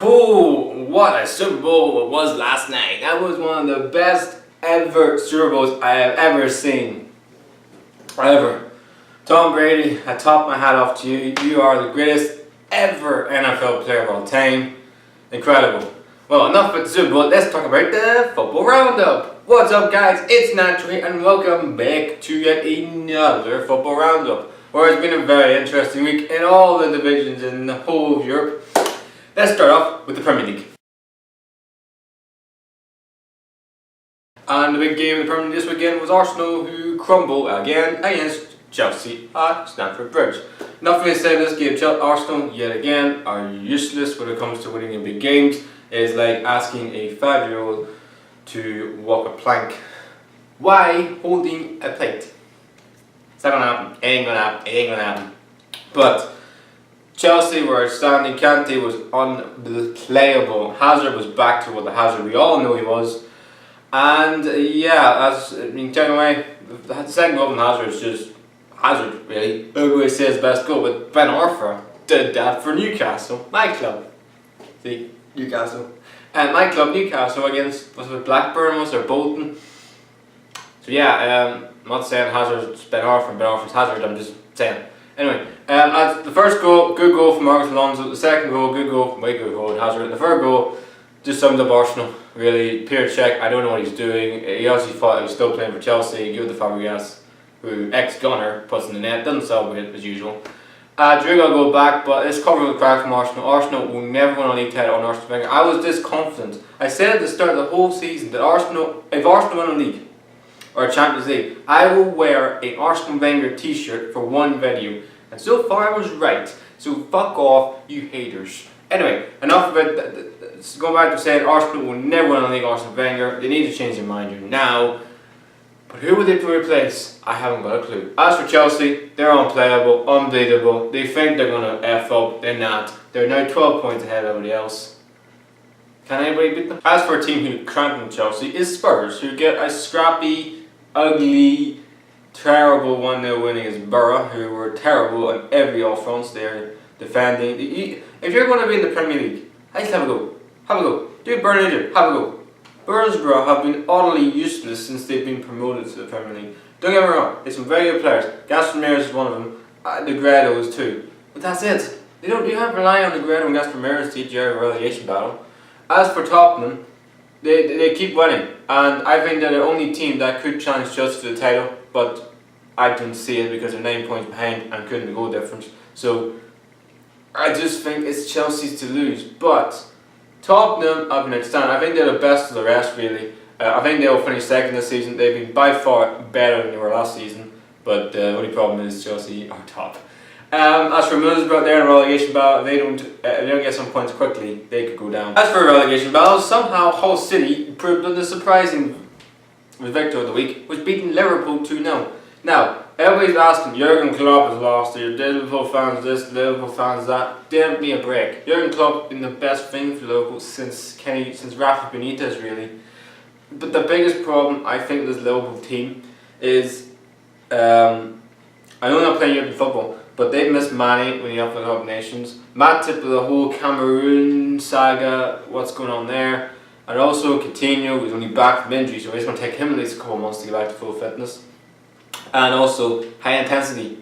Oh, what a Super Bowl it was last night. That was one of the best ever Super Bowls I have ever seen. Ever. Tom Brady, I top my hat off to you. You are the greatest ever NFL player of all time. Incredible. Well, enough about the Super Bowl. Let's talk about the Football Roundup. What's up, guys? It's Naturally, and welcome back to yet another Football Roundup, where it's been a very interesting week in all the divisions in the whole of Europe. Let's start off with the Premier League. And the big game in the Premier League this weekend was Arsenal, who crumbled again against Chelsea at Stamford Bridge. Nothing to say in this game. Arsenal, yet again, are useless when it comes to winning in big games. It's like asking a 5-year-old to walk a plank while holding a plate. It's not gonna happen. It ain't gonna happen. It ain't gonna happen. But Chelsea were outstanding. Kante was unplayable. Hazard was back to what the Hazard we all know he was. And taken away, the second goal from Hazard is just Hazard, really. Everybody says best goal, but Ben Arthur did that for Newcastle, my club. See, Newcastle. And my club, Newcastle, against, was it Blackburn, was there Bolton? So yeah, I'm not saying Hazard's Ben Arthur and Ben Arthur's Hazard, I'm just saying. Anyway, the first goal, good goal from Marcus Alonso. The second goal, good goal from Hazard. And the third goal just summed up Arsenal, really. Peter Cech, I don't know what he's doing. He obviously thought he was still playing for Chelsea. Give it to Fabregas, who ex-gunner, puts in the net, doesn't celebrate as usual. Drew got to go back, but it's covered with crack from Arsenal. Arsenal will never win a league title on Arsene Wenger. I was this confident. I said at the start of the whole season that if Arsenal win a league, or a Champions League, I will wear an Arsene Wenger t-shirt for one video. And so far I was right. So fuck off, you haters. Anyway, enough about that. Going back to saying Arsenal will never win a league, Arsene Wenger. They need to change their mind now. But who will they replace? I haven't got a clue. As for Chelsea, they're unplayable, unbeatable. They think they're going to F up, they're not. They're now 12 points ahead of everybody else. Can anybody beat them? As for a team who cranked on Chelsea, is Spurs, who get a scrappy, ugly, terrible 1-0 winning against Borough, who were terrible on every all fronts. They're defending. If you're going to be in the Premier League, I just have a go. Have a go. Do Burnley, have a go. Borough have been utterly useless since they've been promoted to the Premier League. Don't get me wrong, there's some very good players. Ramirez is one of them. Negredo is too. But that's it. You have to rely on Negredo and Ramirez to eat your relegation battle. As for Tottenham, they keep winning, and I think they're the only team that could challenge Chelsea for the title, but I didn't see it because they're 9 points behind and couldn't go difference. So I just think it's Chelsea's to lose. But Tottenham have been outstanding. I think they're the best of the rest, really. I think they'll finish second this season. They've been by far better than they were last season, but the only problem is Chelsea are top. As for Middlesbrough, they're in a relegation battle. If they don't get some points quickly, they could go down. As for relegation battles, somehow Hull City proved the surprising victor of the week, was beating Liverpool 2-0. Now, everybody's asking, Jurgen Klopp has lost here, Liverpool fans this, Liverpool fans that. Give me a break. Jurgen Klopp been the best thing for Liverpool since Rafa Benitez, really. But the biggest problem I think with this Liverpool team is, I know they're not playing European football, but they've missed Manny when he up for the Cup of Nations. Matip with the whole Cameroon saga, what's going on there. And also Coutinho, who's only back from injury, so it's going to take him at least a couple of months to get back to full fitness. And also high intensity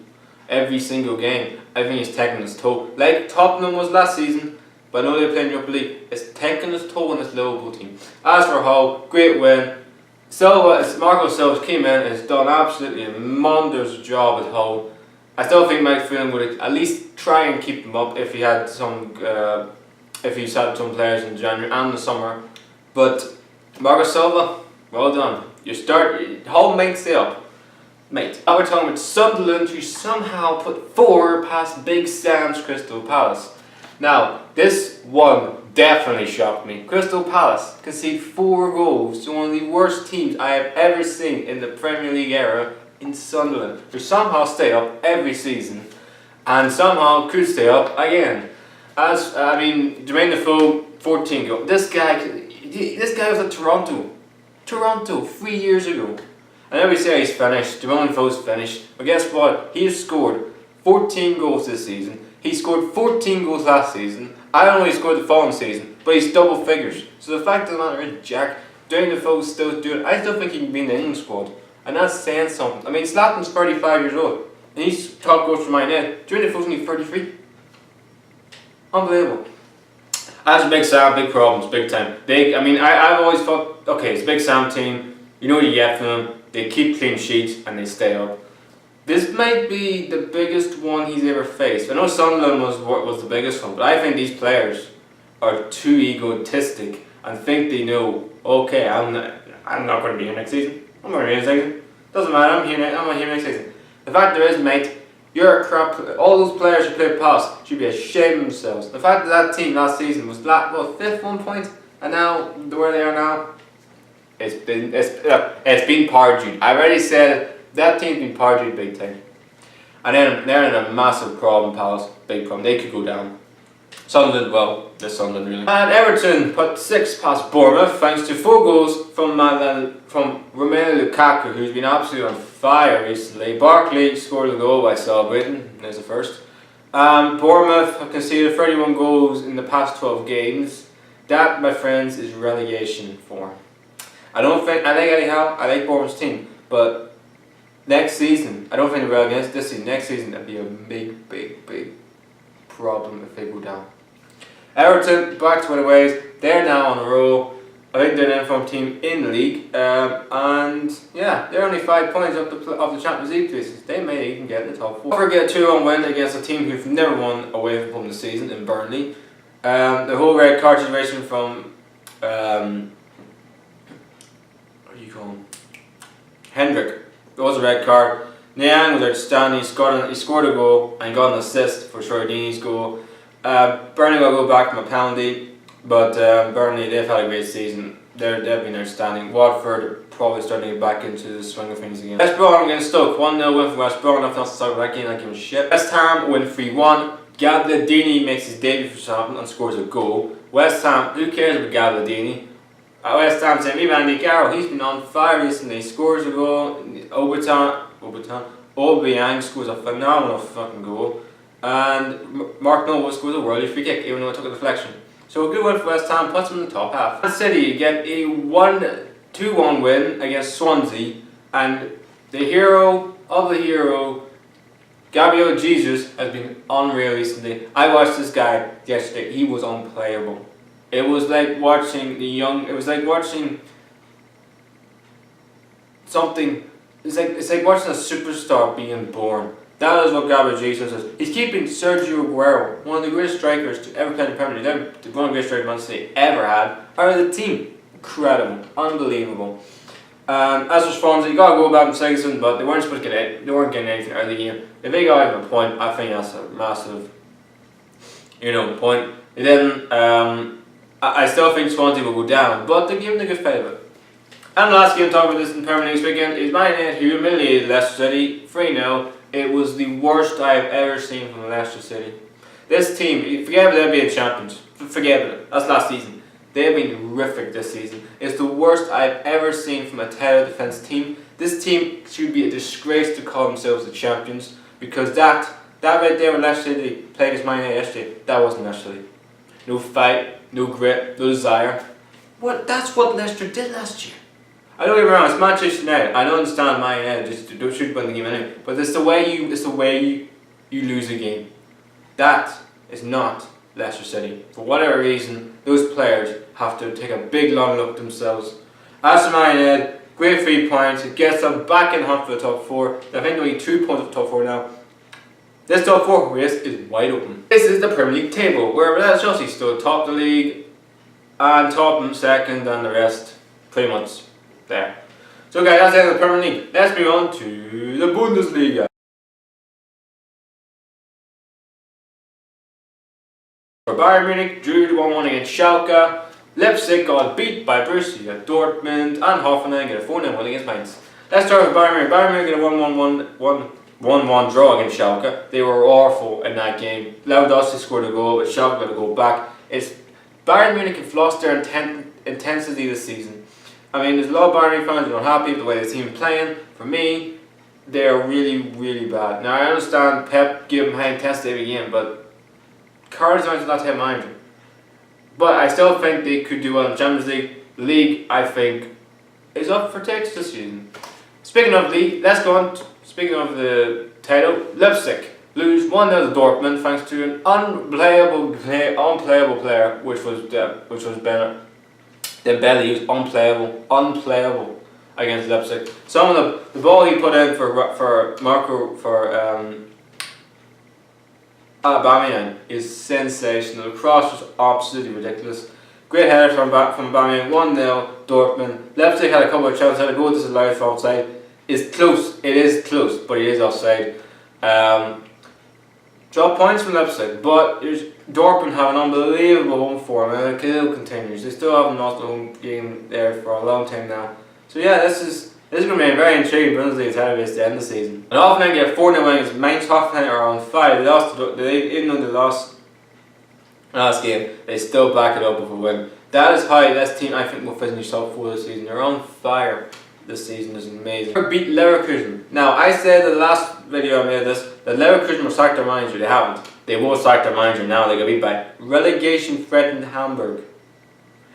every single game. I think he's taking his toll. Like Tottenham was last season, but I know they're playing Europa League. It's taking his toll on this Liverpool team. As for Hull, great win. Marco Silva came in and has done absolutely a monstrous job at Hull. I still think Mike Phelan would at least try and keep them up if he had some players in January and the summer. But Marco Silva, well done. Hull might stay up. Mate, now we're talking about Sunderland, who somehow put 4 past Big Sam's Crystal Palace. Now, this one definitely shocked me. Crystal Palace conceded 4 goals to one of the worst teams I have ever seen in the Premier League era in Sunderland, who somehow stay up every season and somehow could stay up again. Jermaine Defoe, 14 goals. This guy was at Toronto 3 years ago. And everybody say he's finished, Jermaine Defoe's finished. But guess what? He's scored 14 goals this season. He scored 14 goals last season. I don't know he scored the following season, but he's double figures. So the fact of the matter is, Jack, Danny Defoe's still doing it. I still think he can be in the England squad. And that's saying something. I mean, Zlatan's 35 years old. And he's top coach for Man United. Danny Defoe's only 33. Unbelievable. That's Big Sam, big problems, big time. I've always thought, okay, it's a Big Sam team. You know what you get from them. They keep clean sheets and they stay up. This might be the biggest one he's ever faced. I know Sunderland was the biggest one, but I think these players are too egotistic and think they know, okay, I'm not going to be here next season. I'm going to be here next season. Doesn't matter, I'm not here next season. The fact there is, mate, you're a crap player. All those players who play past should be ashamed of themselves. The fact that team last season was fifth 1 point, and now where they are now, it's been pardied. I already said that team's been pardied big time. And then they're in a massive problem, Palace. Big problem. They could go down. Sunderland, well, they're Sunderland really. And Everton put 6 past Bournemouth thanks to 4 goals from Romelu Lukaku, who's been absolutely on fire recently. Barkley scored a goal by celebrating. There's the first. Bournemouth have conceded 31 goals in the past 12 games. That, my friends, is relegation form. I like Eddie Howe, I like Bournemouth's team, but next season, I don't think they're relegated this season. Next season, that'd be a big problem if they go down. Everton, back to where the ways. They're now on a roll. I think they're an informed team in the league, and yeah, they're only 5 points up of the Champions League places. They may even get in the top 4. Don't forget a 2-1 win against a team who've never won away from home this season in Burnley. The whole red card situation from what do you call him? Hendrick. It was a red card. Niang was outstanding. He scored a goal and got an assist for Shardini's goal. Burnley will go back from a penalty, but Burnley, they've had a great season. They've been outstanding. Watford are probably starting to get back into the swing of things again. West Brom against Stoke. 1-0 win for West Brom. Nothing else to talk about that game. I give a shit. West Ham win 3-1. Gabbiadini makes his debut for Southampton and scores a goal. West Ham, who cares about Gabbiadini? West Ham saying, maybe Andy Carroll, he's been on fire recently. He scores a goal. Obiang scores a phenomenal fucking goal. And Mark Noble scores a worldly free kick, even though it took a deflection. So a good win for West Ham, puts them in the top half. Man City get a 2-1 win against Swansea, and the hero of the hero, Gabriel Jesus, has been unreal recently. I watched this guy yesterday. He was unplayable. It was like watching something. It's like watching a superstar being born. That is what Gabriel Jesus is. He's keeping Sergio Aguero, one of the greatest strikers to ever play in the Premier League, one of the greatest strikers Man City ever had, out of the team. Incredible, unbelievable. As for Swansea, you got to go back and say something, but they weren't supposed to get it. They weren't getting anything early in the game. If they got even a point, I think that's a massive, point. They didn't. I still think Swansea will go down, but they're giving a good fight of it. And the last game to talk about this in Premier League this weekend is Man United humiliated Leicester City 3-0. It was the worst I've ever seen from Leicester City. This team, forget about them being champions. Forget about it. That's last season. They've been horrific this season. It's the worst I've ever seen from a title defence team. This team should be a disgrace to call themselves the champions, because that right there when Leicester City played against Man United yesterday, that wasn't Leicester City. No fight, no grit, no desire. That's what Leicester did last year. I don't get me wrong, it's Manchester United. I don't understand Man United should win the game anyway. But it's the way you lose a game. That is not Leicester City. For whatever reason, those players have to take a big long look at themselves. As for Man United, great 3 points. It gets them back in hunt for the top 4. I think they're only 2 points of the top 4 now. This top 4 race is wide open. This is the Premier League table, where Chelsea stood top of the league and Tottenham second, and the rest pretty much there. So guys, that's the end of the Premier League. Let's move on to the Bundesliga. For Bayern Munich drew 1-1 against Schalke. Leipzig got beat by Borussia Dortmund, and Hoffenheim get a 4-0 win against Mainz. Let's start with Bayern Munich. Bayern Munich get a 1-1 draw against Schalke. They were awful in that game. Lewandowski scored a goal, but Schalke got a goal back. Bayern Munich have lost their intensity this season. I mean, there's a lot of Bayern fans who are unhappy with the way the team is playing. For me, they are really, really bad. Now, I understand Pep give them high intensity every game, but Cardiff United not to have manager. But I still think they could do well in the Champions League. The league, I think, is up for takes this season. Speaking of league, let's go on. Speaking of the title, Leipzig lose 1-0 to Dortmund thanks to an unplayable player, which was Bennett. Dembele. He was unplayable against Leipzig. Some of the ball he put in for Aubameyang is sensational. The cross was absolutely ridiculous. Great header from Aubameyang. 1-0 Dortmund. Leipzig had a couple of chances. Had a goal disallowed for offside. It's close. It is close, but it is offside. Draw points from Leipzig, but Dortmund have an unbelievable home form and it still continues. They still haven't lost a home game there for a long time now. So yeah, this is going to be a very intriguing Bundesliga title race to end the season. And Hoffenheim get 4-0 win against Mainz. Hoffenheim are on fire. Even though they lost last game, they still back it up with a win. That is how this team, I think, will finish top 4 this season. They're on fire. This season is amazing. Beat Leverkusen. Now, I said in the last video I made this that Leverkusen will sack their manager. They haven't. They will sack their manager now. They got beat by relegation threatened Hamburg.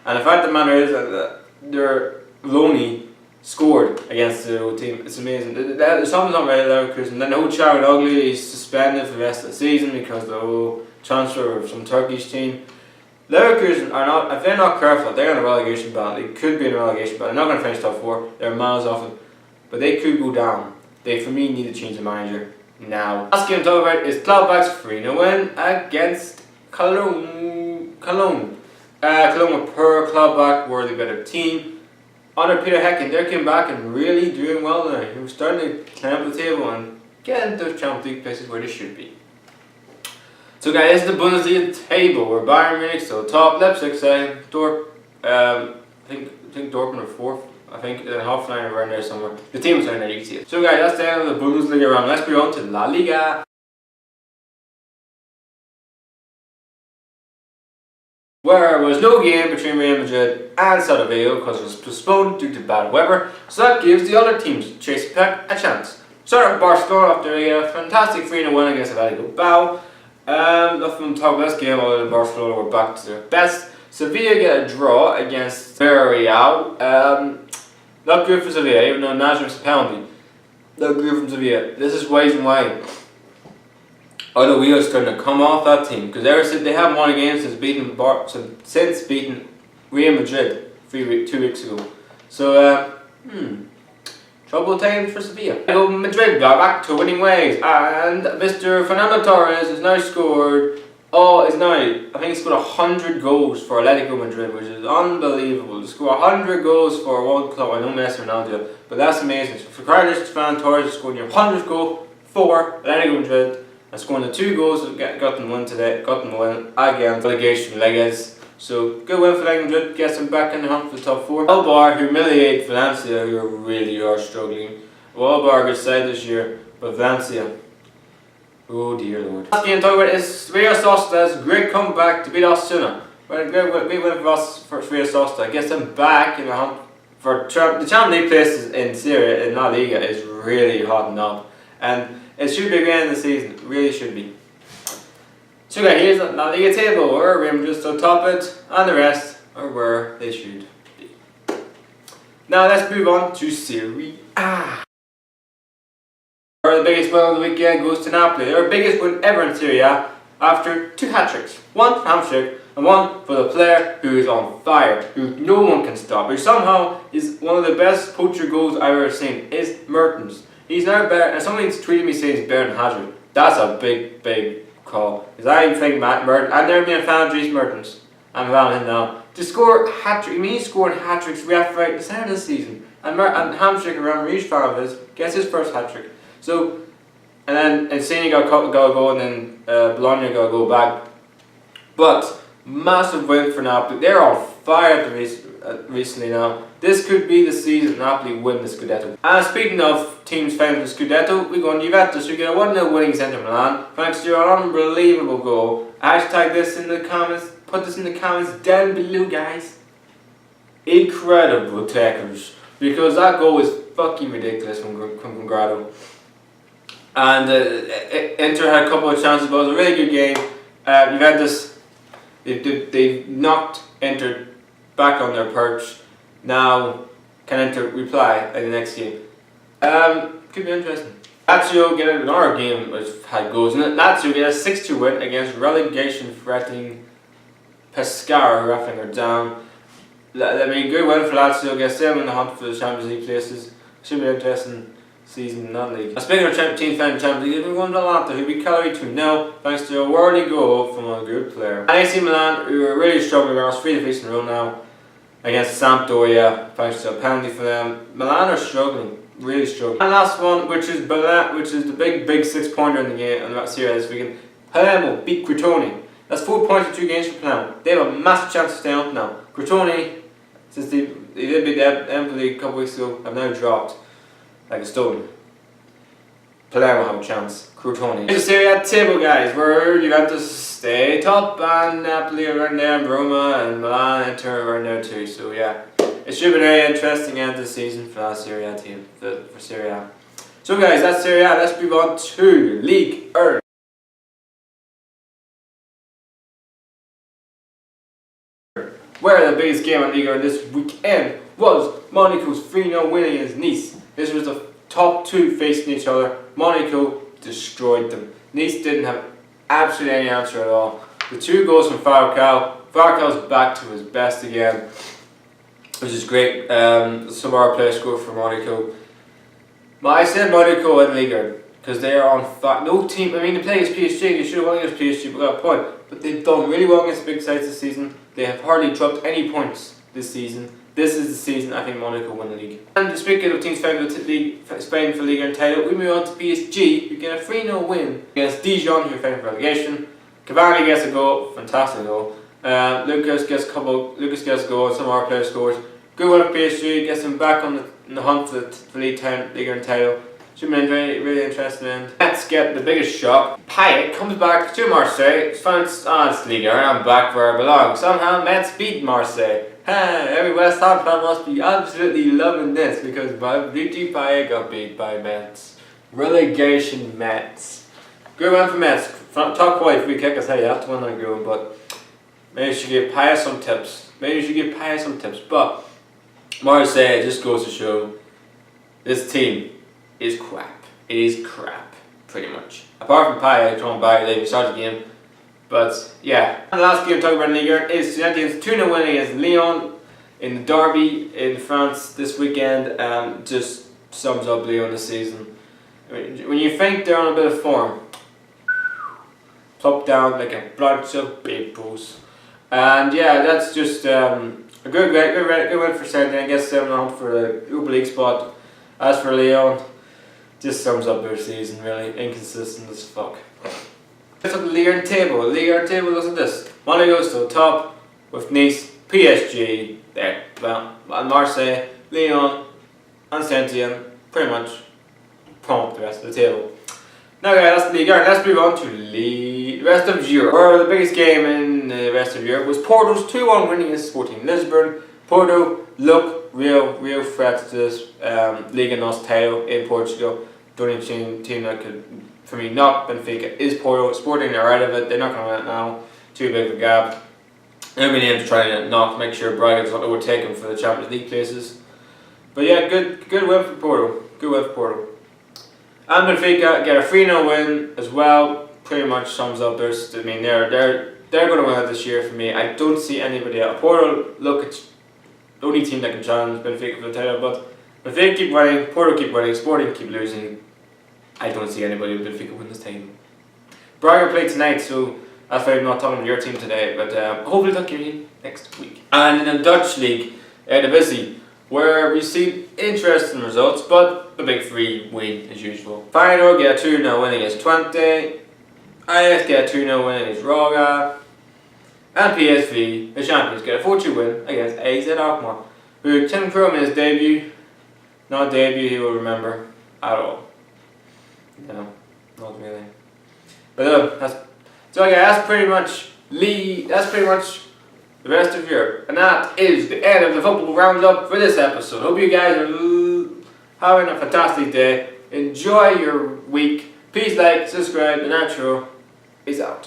And the fact of the matter is that their Loney scored against the old team. It's amazing. There's something not right at Leverkusen. Then the whole Charlie Ugly is suspended for the rest of the season because of the whole transfer of some Turkish team. Leverkusen are not, if they're not careful, they're in a relegation battle. They could be in a relegation battle. They're not going to finish top 4. They're miles off it. But they could go down. They, for me, need to change the manager now. Last game to talk about is Gladbach's 3-0 win against Cologne. Cologne were per Gladbach, were the better team. Under Peter Hecken, they came back and really doing well now. He was starting to climb up the table and get into the Champions League places where they should be. So guys, this is the Bundesliga table where Bayern Munich still top, Leipzig second, I think Dortmund are 4th. I think Hoffenheim are around there somewhere. The teams are in there, you can see it. So guys, that's the end of the Bundesliga round. Let's go on to La Liga. Where there was no game between Real Madrid and Celta Vigo because it was postponed due to bad weather. So that gives the other teams, chasing Pep, a chance. Starting with Barcelona after a fantastic 3-0 win against Atletico Bilbao. Nothing to talk about this game other than Barcelona were back to their best. Sevilla get a draw against Villarreal. Not good for Sevilla, even though Nazareth's a penalty. Not good from Sevilla. This is reason why other wheels starting to come off that team because they haven't won a game since beating Real Madrid 2 weeks ago. So trouble times for Sevilla. Madrid got back to winning ways, and Mr. Fernando Torres has now scored. I think he scored 100 goals for Atletico Madrid, which is unbelievable. To score 100 goals for one club, I know Messi Ronaldo, but that's amazing. So for Carlos Fernando Torres scoring your 100th goal for Atletico Madrid and scoring the 2 goals that got them win against relegation Legas. So good win for Atletico Madrid, gets them back in the hunt for the top 4. Elbar humiliate Valencia, who really are struggling. Well, Elbar good side this year, but Valencia, oh dear lord. Last game to talk about is Real Sociedad's great comeback to beat Osasuna. We win for Real Sociedad, gets them back in the hunt for the Champions League places in Syria, in La Liga, is really hot up. And it should be again in the season, it really should be. So guys, here's the La Liga table where Real Madrid still top it, and the rest are where they should be. Now let's move on to Serie A. The biggest win of the weekend goes to Napoli. Their biggest win ever in Serie A after 2 hat-tricks. One for Hamsik and one for the player who is on fire, who no one can stop, who somehow is one of the best poacher goals I've ever seen, is Mertens. He's now better, and somebody's tweeted me saying he's better than Hazard. That's a big call. Because I think Mertens, I've never been a fan of Dries Mertens. I'm a fan of him now. To score hat-trick, he's scoring hat-tricks left, right, the start of the season. And Hamsik, around Reach fan of his, gets his first hat-trick. So, and then Insigne got a goal, and then Bologna got a goal back. But massive win for Napoli. They're on fire recently now. This could be the season Napoli win the Scudetto. And speaking of teams fighting for the Scudetto, we go on Juventus. We get a 1-0 winning Inter Milan thanks to an unbelievable goal. Hashtag this in the comments. Put this in the comments down below, guys. Incredible tackles, because that goal was fucking ridiculous from Grado. And Inter had a couple of chances, but it was a really good game. Juventus, they've knocked Inter back on their perch. Now can Inter reply in the next game? Could be interesting. Lazio get another game which had goals in it. Lazio get a 6-2 win against relegation threatening Pescara, who are down. I mean, good win for Lazio, gets them in the hunt for the Champions League places. Should be an interesting season in that league. Speaking of team fighting Champions League, we won Atalanta, who beat Cagliari 2-0 thanks to a worthy goal from a good player. And AC Milan, who are really struggling, are 3 defeats in a row now against Sampdoria, thanks to a penalty for them. Milan are struggling. Really struggling. And last one, which is the big 6-pointer in the game in that series this weekend. Palermo beat Crotone. That's 4 points in 2 games for Palermo. They have a massive chance to stay up now. Crotone, since they did beat Empoli a couple weeks ago, have now dropped like a stone. Palermo have a chance. Crotone. Here's the Serie A table, guys, where Juventus stay top and Napoli are right there, and Roma and Milan and Inter are right there too. So yeah. It should be a very interesting end of the season for that Serie A team, for Serie A. So guys, that's Serie A. Let's move on to League 1. Where the biggest game in League 1 this weekend was Monaco's 3-0 win against Nice. This was the top 2 facing each other. Monaco destroyed them. Nice didn't have absolutely any answer at all. The 2 goals from Falcao. Falcao's back to his best again, which is great. Some of our players scored for Monaco. But I said Monaco in Ligue 1 because they are on fire. No team, I mean, they play against PSG, they should have won against PSG, but got a point. But they've done really well against big sides this season. They have hardly dropped any points this season. This is the season I think Monaco win the league. And speaking of teams fighting for Spain for Ligue 1 title, we move on to PSG, who get a 3-0 win against Dijon, who are fighting for relegation. Cavani gets a goal, fantastic goal. Lucas gets a goal, and some of our players scores. Good one for PSG, gets them back on the hunt for the Ligue 1 title. Should be really interesting end. Let's get the biggest shock. Payet comes back to Marseille. It's Ligue 1, I'm back where I belong. Somehow Metz beat Marseille. Every West Ham fan must be absolutely loving this because Brigitte Payet got beat by Metz. Relegation Metz. Good one for Metz. Top quality free kick, I tell you, that's one I'm going, but maybe you should give Payet some tips. But Marseille just goes to show this team is crap. It is crap, pretty much. Apart from Payet throwing back late, we started the game. But yeah. And the last game talking about in Ligue 1 is Saint-Étienne's 2-0 win against Lyon in the derby in France this weekend. Just sums up Lyon this season. I mean, when you think they're on a bit of form, plop down like a bunch of peoples. And yeah, that's just a good win for Saint-Étienne. Gets 7 on for the Europa League spot. As for Lyon, just sums up their season, really inconsistent as fuck. Let's look at the Ligue 1 table. Ligue 1 table looks like this. Monaco still top with Nice, PSG there. Well, and Marseille, Lyon, and Saint-Étienne pretty much pump the rest of the table. Now guys, that's the Ligue 1. Let's move on to the rest of Europe. Where the biggest game in the rest of Europe was Porto's 2-1 win against Sporting Lisbon. Porto look real threat to this Liga NOS title in Portugal. The only team that could, for me, knock Benfica is Porto. Sporting are out of it. They're not going to win it now. Too big of a gap. They're going to aim to try and knock, make sure Braga does not overtake them for the Champions League places. But yeah, good win for Porto. Good win for Porto. And Benfica get a 3-0 win as well. Pretty much sums up their. I mean, they're going to win it this year for me. I don't see anybody else. Porto, look, it's the only team that can challenge Benfica for the title, but Benfica keep winning, Porto keep winning, Sporting keep losing. I don't see anybody with Benfica win this title. Braga play tonight, so that's why I'm not talking about your team today, but hopefully they'll get you next week. And in the Dutch league, Eredivisie, where we see interesting results, but the big 3 win as usual. Feyenoord get a 2-0 win against Twente, Ajax get a 2-0 win against Roga, and PSV, the champions, get a 4-2 win against AZ Alkmaar, who Tim Krul in his debut, not debut he will remember at all. No, not really. But that's pretty much the rest of Europe, and that is the end of the football roundup for this episode. Hope you guys are having a fantastic day. Enjoy your week. Please like, subscribe, and outro is out.